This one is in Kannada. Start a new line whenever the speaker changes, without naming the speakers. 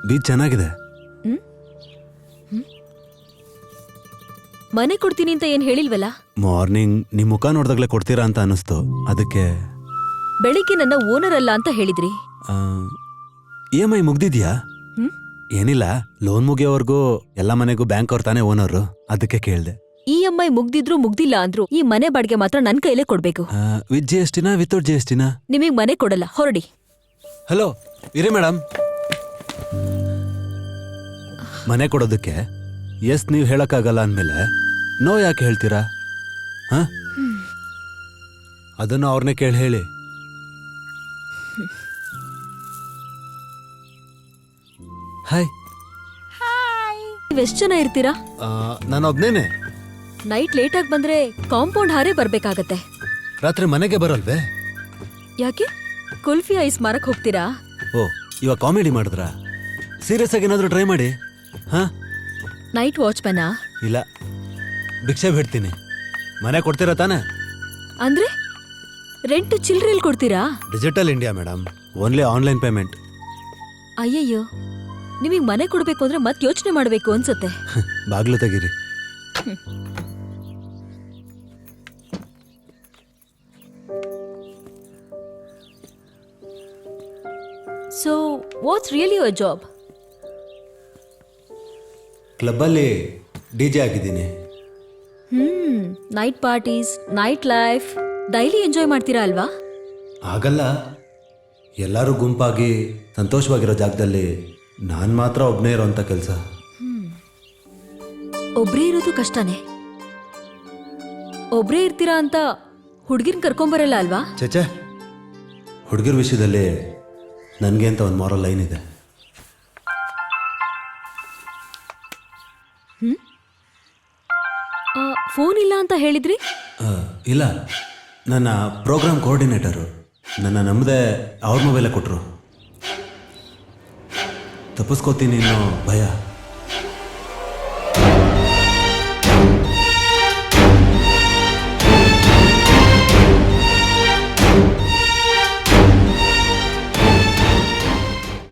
ಬೀಚ್ ಚೆನ್ನಾಗಿದೆ.
ಮನೆ ಕೊಡ್ತೀನಿ ಅಂತ ಏನ್ ಹೇಳಿಲ್ವಲ್ಲ?
ಮಾರ್ನಿಂಗ್ ನಿಮ್ ಮುಖ ನೋಡ್ದಾಗ್ಲೇ ಕೊಡ್ತೀರಾ ಅಂತ ಅನಿಸ್ತು, ಅದಕ್ಕೆ.
ಬೆಳಿಗ್ಗೆ ನನ್ನ ಓನರ್ ಅಲ್ಲ ಅಂತ ಹೇಳಿದ್ರಿ.
EMI ಮುಗ್ದಿದ್ಯಾ? ಏನಿಲ್ಲ, ಲೋನ್ ಮುಗಿಯೋವರೆಗೂ ಎಲ್ಲ ಮನೆಗೂ ಬ್ಯಾಂಕ್ ಅವ್ರ ತಾನೇ ಓನರು, ಅದಕ್ಕೆ ಕೇಳ್ದೆ.
EMI ಮುಗ್ದಿದ್ರು ಮುಗ್ದಿಲ್ಲ ಅಂದ್ರು ಈ ಮನೆ ಬಾಡಿಗೆ ಮಾತ್ರ ನನ್ ಕೈಲೇ ಕೊಡ್ಬೇಕು.
ವಿತ್ GSTನಾ ವಿತೌಟ್ GSTನಾ?
ನಿಮಗ್ ಮನೆ ಕೊಡಲ್ಲ, ಹೊರಡಿ.
ಹಲೋ ಇರಿ ಮೇಡಮ್, ಮನೆ ಕೊಡೋದಕ್ಕೆ ಎಸ್ ನೀವು ಹೇಳಕ್ಕಾಗಲ್ಲ ಅಂದಮೇಲೆ ನೋ ಯಾಕೆ ಹೇಳ್ತೀರಾ? ಅದನ್ನು ಅವ್ರನ್ನೇ ಕೇಳಿ ಹೇಳಿ. ಹಾಯ್.
ನೀವೆಷ್ಟ್ ಜನ ಇರ್ತೀರಾ?
ನಾನು ಒಬ್ನೇನೆ.
ನೈಟ್ ಲೇಟ್ ಆಗಿ ಬಂದ್ರೆ ಕಾಂಪೌಂಡ್ ಹಾರೇ ಬರ್ಬೇಕಾಗತ್ತೆ.
ರಾತ್ರಿ ಮನೆಗೆ ಬರಲ್ವೇ?
ಯಾಕೆ? ಕುಲ್ಫಿ ಐಸ್ ಮಾರಕ್ ಹೋಗ್ತೀರಾ?
ಓ, ಇವಾಗ ಕಾಮಿಡಿ ಮಾಡಿದ್ರಾ? ಸೀರಿಯಸ್ ಆಗಿ ಏನಾದ್ರು ಟ್ರೈ ಮಾಡಿ.
Night watchman?
ಇಲ್ಲ, ಭಿಕ್ಷೆ ಬಿಡ್ತೀನಿ. ಮನೆ ಕೊಡ್ತೀರಾ ತಾನೆ?
ಅಂದ್ರೆ ರೆಂಟ್ ಚಿಲ್ರೆಲ್ ಕೊಡ್ತೀರಾ?
Digital India madam, only online payment.
ಅಯ್ಯಯ್ಯೋ, ನಿಮಗ್ ಮನೆ ಕೊಡ್ಬೇಕು ಅಂದ್ರೆ ಮತ್ ಯೋಚನೆ ಮಾಡ್ಬೇಕು ಅನ್ಸುತ್ತೆ.
ಬಾಗ್ಲು ತೆಗೀರಿ.
So what's really your job?
ಕ್ಲಬ್ಬಲ್ಲಿ DJ ಆಗಿದ್ದೀನಿ.
Night parties, night life daily enjoy ಮಾಡ್ತೀರಾ ಅಲ್ವಾ?
ಆಗಲ್ಲ, ಎಲ್ಲರೂ ಗುಂಪಾಗಿ ಸಂತೋಷವಾಗಿರೋ ಜಾಗದಲ್ಲಿ ನಾನು ಮಾತ್ರ ಒಬ್ಬನೇ ಇರೋಂಥ ಕೆಲಸ.
ಒಬ್ರೇ ಇರೋದು ಕಷ್ಟನೇ. ಒಬ್ರೇ ಇರ್ತೀರಾ ಅಂತ ಹುಡುಗಿರ್ನ ಕರ್ಕೊಂಬರಲ್ಲ ಅಲ್ವಾ?
ಚೇಚೆ, ಹುಡುಗಿರ ವಿಷಯದಲ್ಲಿ ನನಗೆ ಅಂತ ಒಂದು ಮಾರಲ್ ಲೈನ್ ಇದೆ.
ಫೋನ್ ಇಲ್ಲ ಅಂತ ಹೇಳಿದ್ರಿ?
ಇಲ್ಲ, ನನ್ನ ಪ್ರೋಗ್ರಾಮ್ ಕೋಆರ್ಡಿನೇಟರು ನನ್ನ ನಂಬದೆ ಅವ್ರ ಮೊಬೈಲೇ ಕೊಟ್ಟರು. ತಪ್ಪಿಸ್ಕೋತೀನಿ ಅನ್ನೋ ಭಯ.